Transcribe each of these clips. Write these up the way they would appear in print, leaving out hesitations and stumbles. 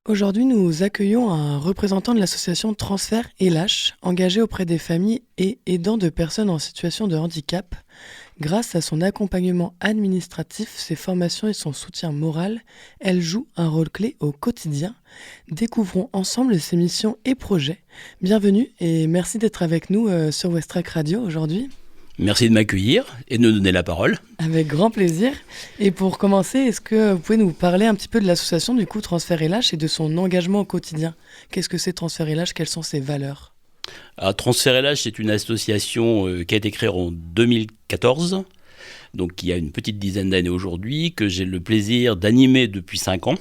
Aujourd'hui, nous accueillons un représentant de l'association Transfert et Lâche, engagé auprès des familles et aidants de personnes en situation de handicap. Grâce à son accompagnement administratif, ses formations et son soutien moral, elle joue un rôle clé au quotidien. Découvrons ensemble ses missions et projets. Bienvenue et merci d'être avec nous sur Westrack Radio aujourd'hui. Merci de m'accueillir et de me donner la parole. Avec grand plaisir. Et pour commencer, est-ce que vous pouvez nous parler un petit peu de l'association du coup Transfert et Lâche et de son engagement au quotidien? Qu'est-ce que c'est Transfert et Lâche? Quelles sont ses valeurs? Alors, Transfert et Lâche, c'est une association qui a été créée en 2014, donc il y a une petite dizaine d'années aujourd'hui, que j'ai le plaisir d'animer depuis 5 ans.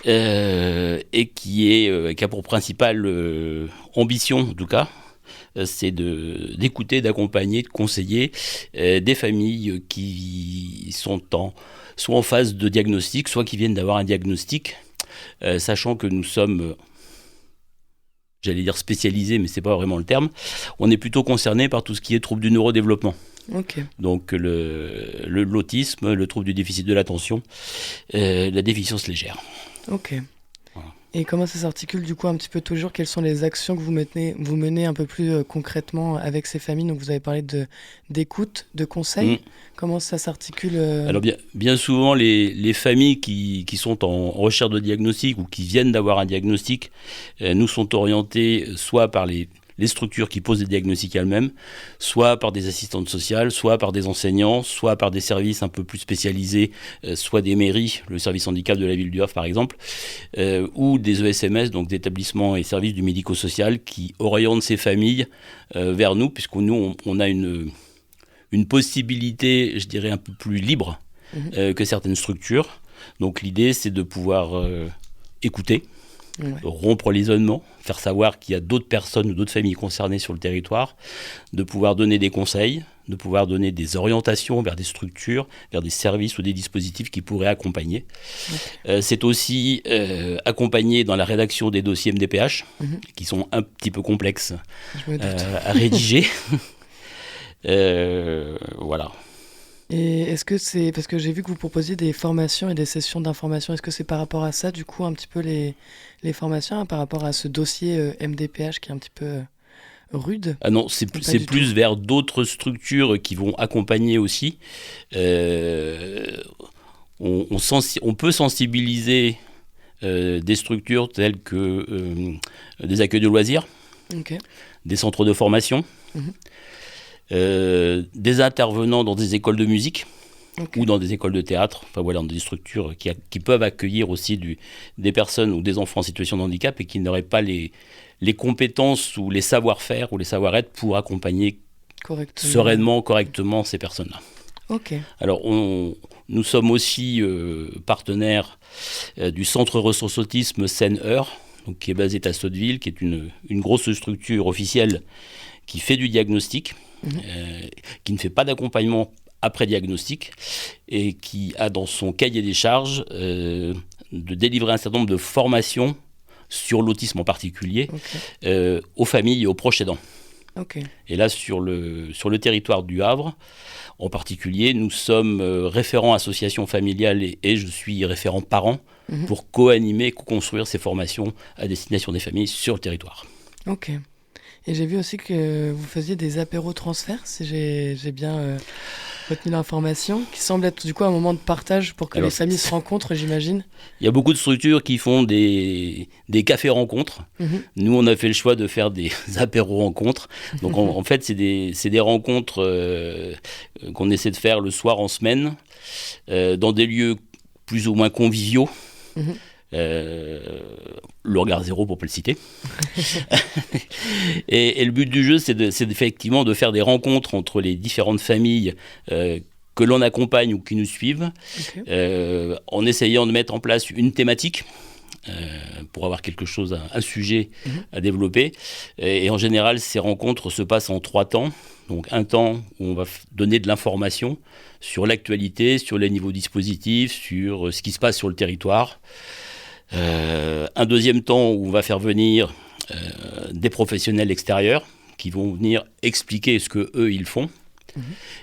Et qui a pour principale ambition, en tout cas, c'est d'écouter, d'accompagner, de conseiller des familles qui sont soit en phase de diagnostic, soit qui viennent d'avoir un diagnostic, sachant que nous sommes, j'allais dire spécialisés, mais c'est pas vraiment le terme. On est plutôt concerné par tout ce qui est troubles du neurodéveloppement. Ok. Donc l'autisme, le trouble du déficit de l'attention, la déficience légère. Ok. Voilà. Et comment ça s'articule du coup un petit peu tous les jours? Quelles sont les actions que vous menez un peu plus concrètement avec ces familles? Donc vous avez parlé d'écoute, de conseils. Comment ça s'articule Alors bien souvent, les familles qui sont en recherche de diagnostic ou qui viennent d'avoir un diagnostic nous sont orientées soit par les structures qui posent des diagnostics elles-mêmes, soit par des assistantes sociales, soit par des enseignants, soit par des services un peu plus spécialisés, soit des mairies, le service handicap de la ville du Havre par exemple, ou des ESMS, donc des établissements et services du médico-social qui orientent ces familles vers nous, puisque nous on a une possibilité, je dirais, un peu plus libre que certaines structures. Donc l'idée, c'est de pouvoir écouter, rompre l'isolement, faire savoir qu'il y a d'autres personnes ou d'autres familles concernées sur le territoire, de pouvoir donner des conseils, de pouvoir donner des orientations vers des structures, vers des services ou des dispositifs qui pourraient accompagner. C'est aussi accompagner dans la rédaction des dossiers MDPH, qui sont un petit peu complexes à rédiger. Voilà. Et est-ce que c'est, parce que j'ai vu que vous proposiez des formations et des sessions d'information, est-ce que c'est par rapport à ça, du coup, un petit peu les formations, hein, par rapport à ce dossier MDPH qui est un petit peu rude? Ah non, c'est plus vers d'autres structures qui vont accompagner aussi. On peut sensibiliser des structures telles que des accueils de loisirs, des centres de formation, des intervenants dans des écoles de musique ou dans des écoles de théâtre, enfin voilà, dans des structures qui peuvent accueillir aussi des personnes ou des enfants en situation de handicap et qui n'auraient pas les compétences ou les savoir-faire ou les savoir-être pour accompagner sereinement, correctement ces personnes-là. Alors nous sommes aussi partenaires du Centre Ressources Autisme Seine-Eure, donc qui est basé à Sotteville, qui est une grosse structure officielle qui fait du diagnostic, qui ne fait pas d'accompagnement après diagnostic et qui a dans son cahier des charges de délivrer un certain nombre de formations sur l'autisme en particulier aux familles et aux proches aidants. Et là, sur le territoire du Havre, en particulier, nous sommes référents association familiale et je suis référent parent pour co-animer, co-construire ces formations à destination des familles sur le territoire. Ok. Et j'ai vu aussi que vous faisiez des apéros transferts, si j'ai bien retenu l'information, qui semble être du coup un moment de partage pour que les familles se rencontrent, j'imagine. Il y a beaucoup de structures qui font des cafés-rencontres. Nous, on a fait le choix de faire des apéros-rencontres. Donc en fait, c'est des rencontres qu'on essaie de faire le soir en semaine, dans des lieux plus ou moins conviviaux. Le regard zéro pour ne pas le citer. et le but du jeu, c'est effectivement de faire des rencontres entre les différentes familles que l'on accompagne ou qui nous suivent, en essayant de mettre en place une thématique pour avoir quelque chose, un sujet à développer. Et en général, ces rencontres se passent en 3 temps. Donc un temps où on va donner de l'information sur l'actualité, sur les niveaux dispositifs, sur ce qui se passe sur le territoire. Un deuxième temps où on va faire venir des professionnels extérieurs qui vont venir expliquer ce qu'eux ils font.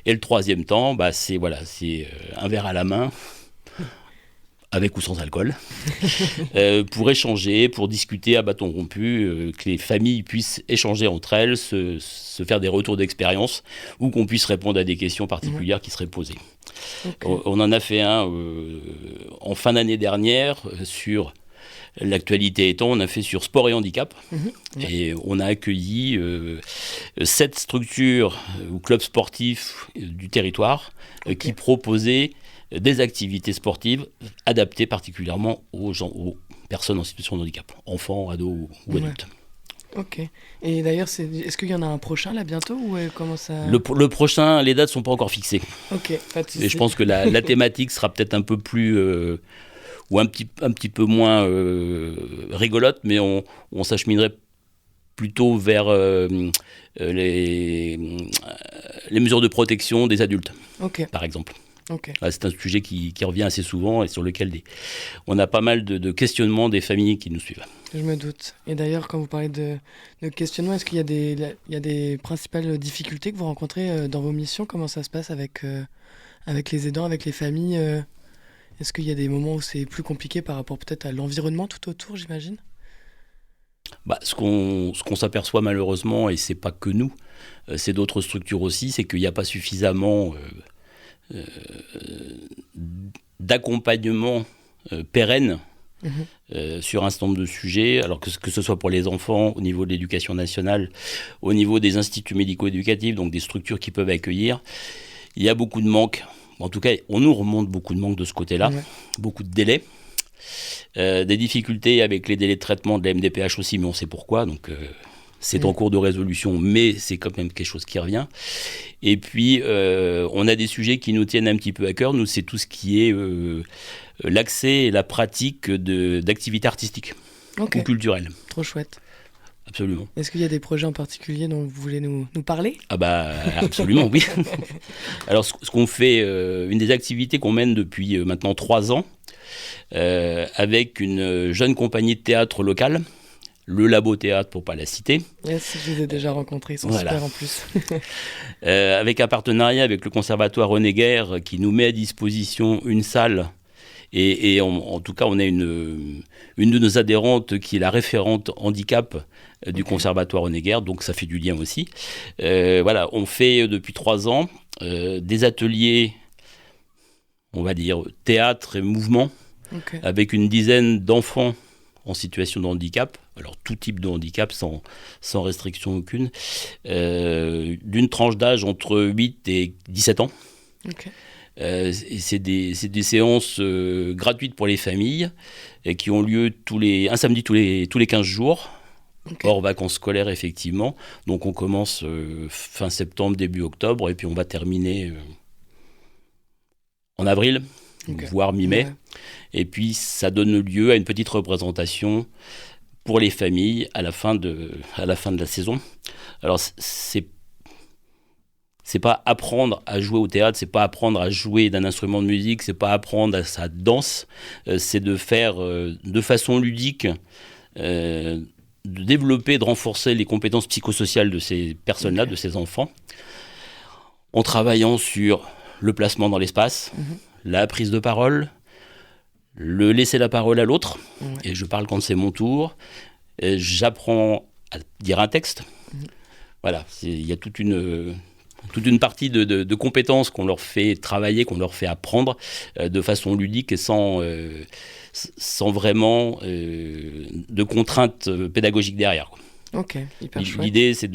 Et le troisième temps, c'est un verre à la main, avec ou sans alcool, pour échanger, pour discuter à bâton rompu, que les familles puissent échanger entre elles, se faire des retours d'expérience, ou qu'on puisse répondre à des questions particulières qui seraient posées. Okay. On en a fait un en fin d'année dernière sur l'actualité étant, on a fait sur sport et handicap, et on a accueilli 7 structures ou clubs sportifs du territoire qui proposaient des activités sportives adaptées particulièrement aux personnes en situation de handicap, enfants, ados ou adultes. Ok. Et d'ailleurs, est-ce qu'il y en a un prochain là bientôt ou comment ça... Le prochain, les dates ne sont pas encore fixées. Ok, pas de souci. Et je pense que la thématique sera peut-être un peu plus... ou un petit peu moins rigolote, mais on s'acheminerait plutôt vers les mesures de protection des adultes, par exemple. Okay. C'est un sujet qui revient assez souvent et sur lequel on a pas mal de questionnements des familles qui nous suivent. Je me doute. Et d'ailleurs, quand vous parlez de questionnements, est-ce qu'il y a des principales difficultés que vous rencontrez dans vos missions ? Comment ça se passe avec les aidants, avec les familles ? Est-ce qu'il y a des moments où c'est plus compliqué par rapport peut-être à l'environnement tout autour, j'imagine ? Ce qu'on s'aperçoit malheureusement, et c'est pas que nous, c'est d'autres structures aussi, c'est qu'il n'y a pas suffisamment d'accompagnement pérenne sur un certain nombre de sujets, alors que ce soit pour les enfants au niveau de l'éducation nationale, au niveau des instituts médico-éducatifs, donc des structures qui peuvent accueillir, il y a beaucoup de manques. En tout cas, on nous remonte beaucoup de manques de ce côté-là, beaucoup de délais, des difficultés avec les délais de traitement de la MDPH aussi, mais on sait pourquoi, donc c'est en cours de résolution, mais c'est quand même quelque chose qui revient. Et puis, on a des sujets qui nous tiennent un petit peu à cœur, nous, c'est tout ce qui est l'accès et la pratique d'activités artistiques ou culturelles. Trop chouette. Absolument. Est-ce qu'il y a des projets en particulier dont vous voulez nous parler ? Absolument, oui. Alors, ce qu'on fait, une des activités qu'on mène depuis maintenant 3 ans, avec une jeune compagnie de théâtre locale, le Labo Théâtre pour ne pas la citer. Yes, je les ai déjà rencontrés, ils sont super en plus. Avec un partenariat avec le Conservatoire René Guerre qui nous met à disposition une salle. Et en tout cas, on a une de nos adhérentes qui est la référente handicap du Conservatoire René Guerre, donc ça fait du lien aussi. On fait depuis 3 ans des ateliers, on va dire, théâtre et mouvement, avec une dizaine d'enfants en situation de handicap, alors tout type de handicap, sans restriction aucune, d'une tranche d'âge entre 8 et 17 ans. C'est des séances gratuites pour les familles qui ont lieu un samedi tous les 15 jours, hors vacances scolaires effectivement. Donc on commence fin septembre, début octobre, et puis on va terminer en avril, voire mi-mai. Et puis ça donne lieu à une petite représentation pour les familles à la fin de la saison. Alors c'est pas apprendre à jouer au théâtre, c'est pas apprendre à jouer d'un instrument de musique, c'est pas apprendre à sa danse, c'est de faire de façon ludique, de développer, de renforcer les compétences psychosociales de ces personnes-là, de ces enfants, en travaillant sur le placement dans l'espace, la prise de parole, le laisser la parole à l'autre, et je parle quand c'est mon tour, j'apprends à dire un texte. Voilà, il y a toute une partie de compétences qu'on leur fait travailler, qu'on leur fait apprendre de façon ludique et sans vraiment de contraintes pédagogiques derrière, quoi. Ok, hyper chouette. L'idée, c'est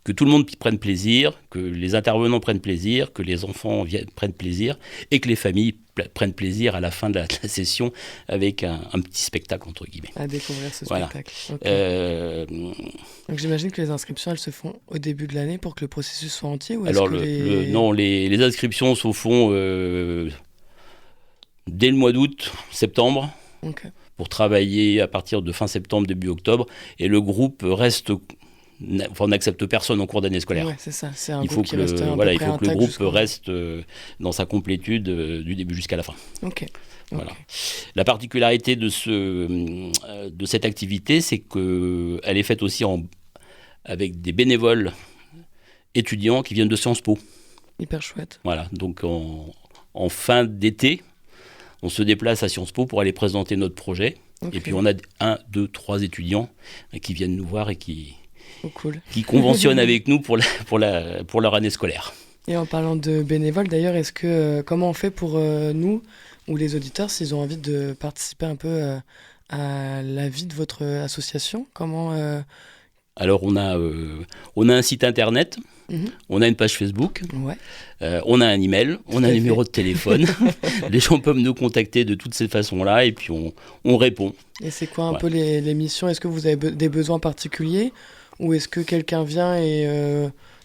que tout le monde prenne plaisir, que les intervenants prennent plaisir, que les enfants prennent plaisir et que les familles prennent plaisir à la fin de la session avec un petit spectacle, entre guillemets. À découvrir ce spectacle. Okay. Donc j'imagine que les inscriptions, elles se font au début de l'année pour que le processus soit entier ou alors, les inscriptions se font dès le mois d'août, septembre, pour travailler à partir de fin septembre, début octobre, et le groupe reste... on n'accepte personne en cours d'année scolaire. Ouais, c'est ça. C'est un groupe qui reste un peu il faut que le groupe reste dans sa complétude du début jusqu'à la fin. Voilà. La particularité de cette activité, c'est qu'elle est faite aussi avec des bénévoles étudiants qui viennent de Sciences Po. Hyper chouette. Voilà, donc en fin d'été, on se déplace à Sciences Po pour aller présenter notre projet. Ok. Et puis on a 1, 2, 3 étudiants qui viennent nous voir et qui Cool. conventionnent avec nous pour leur année scolaire. Et en parlant de bénévoles, d'ailleurs, comment on fait pour nous ou les auditeurs s'ils ont envie de participer un peu à la vie de votre association? Alors on a un site internet, on a une page Facebook, Ouais. on a un email, on a un fait. numéro de téléphone. Les gens peuvent nous contacter de toutes ces façons-là et puis on répond. Et c'est quoi un Ouais. peu les missions? Est-ce que vous avez des besoins particuliers? Ou est-ce que quelqu'un vient et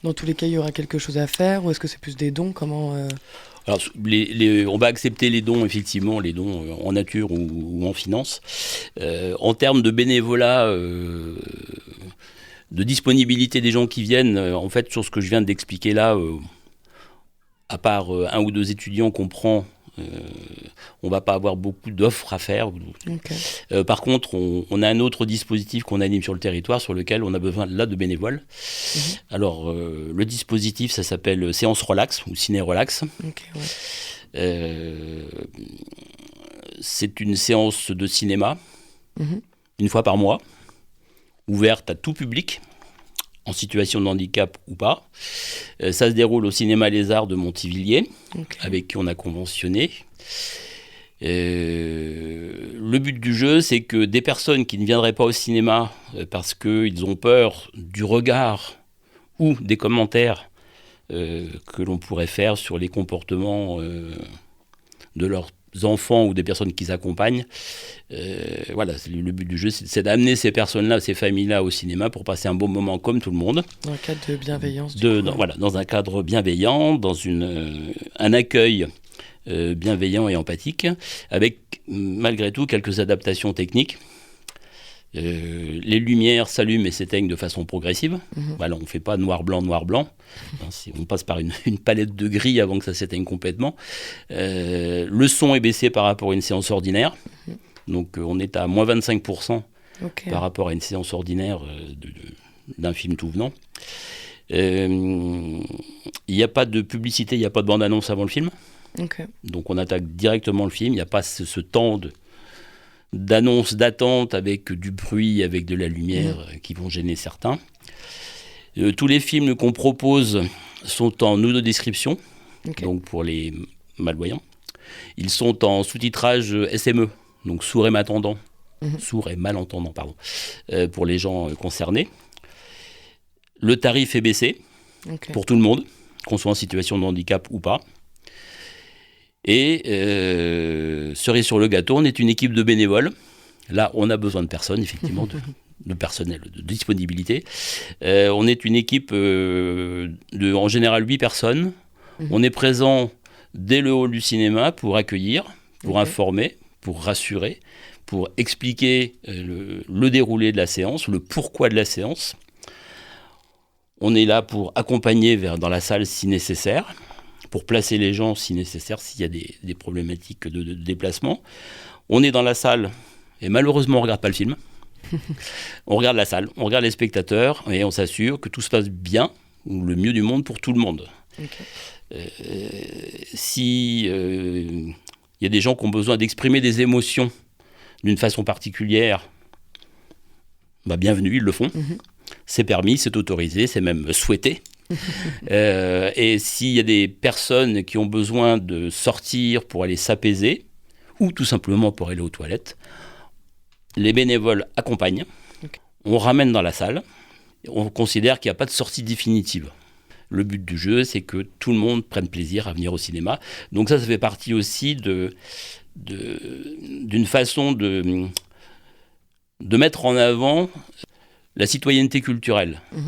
dans tous les cas, il y aura quelque chose à faire? Ou est-ce que c'est plus des dons? Alors, on va accepter les dons, effectivement, les dons en nature ou en finance. En termes de bénévolat, de disponibilité des gens qui viennent, en fait, sur ce que je viens d'expliquer là, à part 1 ou 2 étudiants qu'on prend, on va pas avoir beaucoup d'offres à faire. Ok. Par contre, on a un autre dispositif qu'on anime sur le territoire, sur lequel on a besoin là de bénévoles. Alors, le dispositif, ça s'appelle Séance Relax ou Ciné Relax. Ok, ouais. C'est une séance de cinéma, Mhm. une fois par mois, ouverte à tout public, en situation de handicap ou pas. Ça se déroule au cinéma Les Arts de Montivilliers, Ok. avec qui on a conventionné. Le but du jeu, c'est que des personnes qui ne viendraient pas au cinéma parce qu'ils ont peur du regard ou des commentaires que l'on pourrait faire sur les comportements de leurs enfants ou des personnes qu'ils accompagnent. Voilà, le but du jeu, c'est d'amener ces personnes-là, ces familles-là au cinéma pour passer un bon moment comme tout le monde. Dans le cadre de bienveillance. Dans un cadre bienveillant, dans un accueil bienveillant et empathique, avec malgré tout quelques adaptations techniques. Les lumières s'allument et s'éteignent de façon progressive. Voilà, on ne fait pas noir-blanc, noir-blanc. On passe par une palette de gris avant que ça s'éteigne complètement. Le son est baissé par rapport à une séance ordinaire. Donc on est à moins 25% Ok. par rapport à une séance ordinaire d'un film tout venant. Il n'y a pas de publicité, il n'y a pas de bande-annonce avant le film. Ok. Donc on attaque directement le film. Il n'y a pas ce temps d'annonce, d'attente avec du bruit, avec de la lumière qui vont gêner certains. Tous les films qu'on propose sont en audio-description, Ok. donc pour les malvoyants. Ils sont en sous-titrage SME, donc sourds et malentendants, pardon, pour les gens concernés. Le tarif est baissé Ok. pour tout le monde, qu'on soit en situation de handicap ou pas. Et cerise sur le gâteau, on est une équipe de bénévoles. Là, on a besoin de personnes, effectivement, de personnel, de disponibilité. On est une équipe en général 8 personnes. On est présent dès le hall du cinéma pour accueillir, pour informer, pour rassurer, pour expliquer le déroulé de la séance, le pourquoi de la séance. On est là pour accompagner dans la salle si nécessaire, pour placer les gens si nécessaire, s'il y a des problématiques de déplacement. On est dans la salle et malheureusement on ne regarde pas le film. On regarde la salle, on regarde les spectateurs et on s'assure que tout se passe bien, ou le mieux du monde pour tout le monde. Ok. Si il y a des gens qui ont besoin d'exprimer des émotions d'une façon particulière, bienvenue, ils le font. C'est permis, c'est autorisé, c'est même souhaité. Et s'il y a des personnes qui ont besoin de sortir pour aller s'apaiser, ou tout simplement pour aller aux toilettes, les bénévoles accompagnent, on ramène dans la salle, on considère qu'il n'y a pas de sortie définitive. Le but du jeu, c'est que tout le monde prenne plaisir à venir au cinéma. Donc ça fait partie aussi d'une façon de mettre en avant la citoyenneté culturelle, de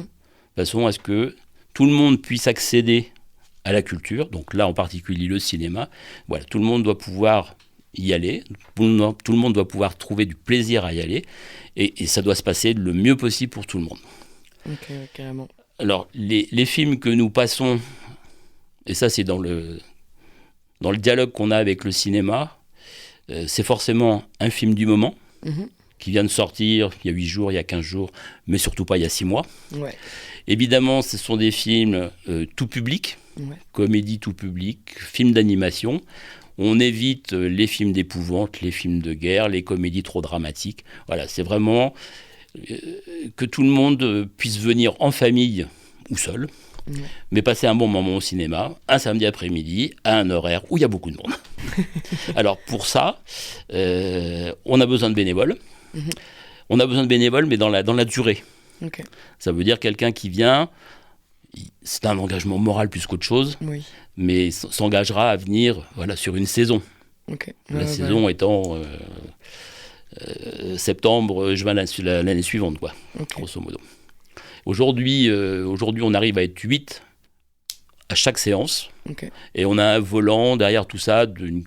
façon à ce que tout le monde puisse accéder à la culture, donc là en particulier le cinéma. Voilà, tout le monde doit pouvoir y aller, tout le monde doit pouvoir trouver du plaisir à y aller, et ça doit se passer le mieux possible pour tout le monde. Ok, carrément. Alors, les films que nous passons, et ça c'est dans le dialogue qu'on a avec le cinéma, c'est forcément un film du moment, qui vient de sortir il y a 8 jours, il y a 15 jours, mais surtout pas il y a 6 mois. Ouais. Évidemment, ce sont des films tout public, comédie tout public, films d'animation. On évite les films d'épouvante, les films de guerre, les comédies trop dramatiques. Voilà, c'est vraiment que tout le monde puisse venir en famille ou seul, mais passer un bon moment au cinéma, un samedi après-midi, à un horaire où il y a beaucoup de monde. Alors pour ça, on a besoin de bénévoles. On a besoin de bénévoles, mais dans la durée. Okay. Ça veut dire quelqu'un qui vient, c'est un engagement moral plus qu'autre chose, mais s'engagera à venir sur une saison. Okay. La saison étant septembre, juin l'année suivante, quoi, grosso modo. Aujourd'hui, on arrive à être 8 à chaque séance, et on a un volant derrière tout ça d'une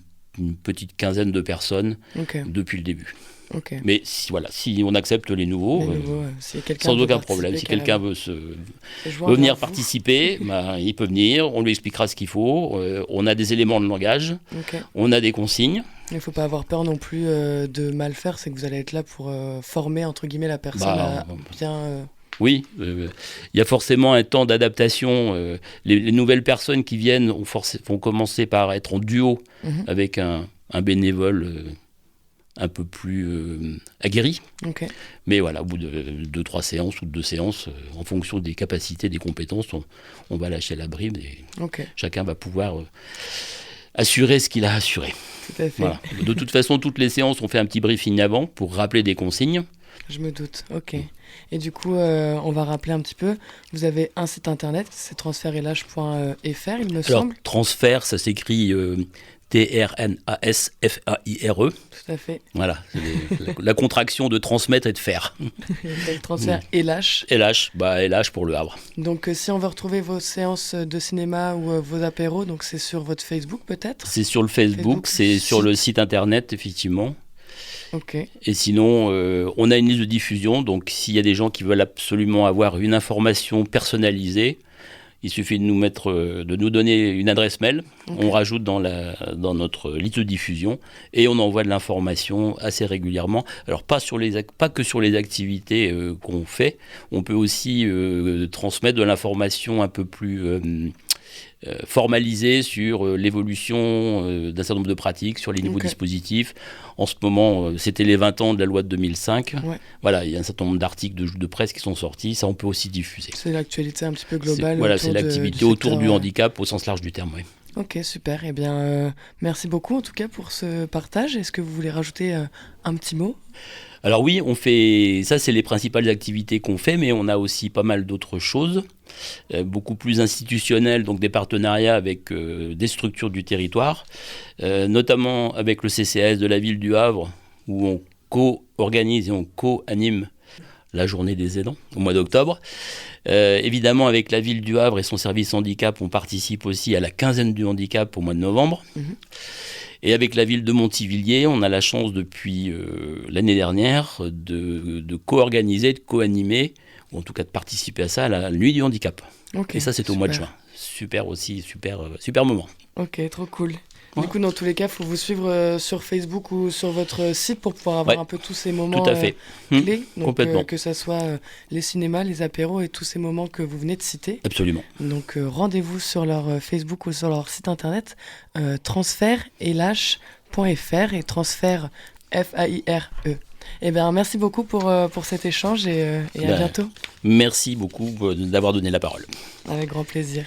petite quinzaine de personnes depuis le début. Mais si on accepte les nouveaux, sans aucun problème. Si quelqu'un veut venir participer, il peut venir, on lui expliquera ce qu'il faut. On a des éléments de langage, on a des consignes. Il ne faut pas avoir peur non plus de mal faire, c'est que vous allez être là pour former entre guillemets la personne à bien... Oui, il y a forcément un temps d'adaptation. Les nouvelles personnes qui viennent vont commencer par être en duo avec un bénévole un peu plus aguerri. Mais voilà, au bout de 2-3 séances ou de 2 séances, en fonction des capacités, des compétences, on va lâcher la bride et chacun va pouvoir assurer ce qu'il a assuré. Tout à fait. Voilà. De toute façon, toutes les séances, on fait un petit briefing avant pour rappeler des consignes. Je me doute, Et du coup, on va rappeler un petit peu, vous avez un site internet, c'est transfertlh.fr, il me semble. Alors, transfert, ça s'écrit TRNASFAIRE. Tout à fait. Voilà, c'est la contraction de transmettre et de faire. Le transfert LH. LH pour le Havre. Donc, si on veut retrouver vos séances de cinéma ou vos apéros, donc c'est sur votre Facebook peut-être ? C'est sur le Facebook, c'est sur le site internet, effectivement. Et sinon, on a une liste de diffusion, donc s'il y a des gens qui veulent absolument avoir une information personnalisée, il suffit de nous donner une adresse mail, on rajoute dans notre liste de diffusion et on envoie de l'information assez régulièrement. Alors pas que sur les activités qu'on fait, on peut aussi transmettre de l'information un peu plus formalisée sur l'évolution d'un certain nombre de pratiques, sur les nouveaux dispositifs. En ce moment, c'était les 20 ans de la loi de 2005. Voilà, il y a un certain nombre d'articles de presse qui sont sortis, ça on peut aussi diffuser. C'est l'actualité un petit peu globale. C'est l'activité autour du handicap au sens large du terme, Ok, super. Eh bien, merci beaucoup en tout cas pour ce partage. Est-ce que vous voulez rajouter un petit mot ? Alors oui, ça c'est les principales activités qu'on fait, mais on a aussi pas mal d'autres choses, beaucoup plus institutionnelles, donc des partenariats avec des structures du territoire, notamment avec le CCAS de la ville du Havre, où on co-organise et on co-anime la journée des aidants au mois d'octobre. Évidemment, avec la ville du Havre et son service handicap, on participe aussi à la quinzaine du handicap au mois de novembre. Et avec la ville de Montivilliers, on a la chance depuis l'année dernière de co-organiser, de co-animer, ou en tout cas de participer à ça, à la nuit du handicap. Et ça, c'est au mois de juin. Super aussi, super moment. Ok, trop cool. Du coup, dans tous les cas, il faut vous suivre sur Facebook ou sur votre site pour pouvoir avoir un peu tous ces moments clés. Donc, complètement. Que ce soit les cinémas, les apéros et tous ces moments que vous venez de citer. Absolument. Donc, rendez-vous sur leur Facebook ou sur leur site internet transfertlh.fr et transfert FAIRE. Eh bien, merci beaucoup pour cet échange et à bientôt. Merci beaucoup d'avoir donné la parole. Avec grand plaisir.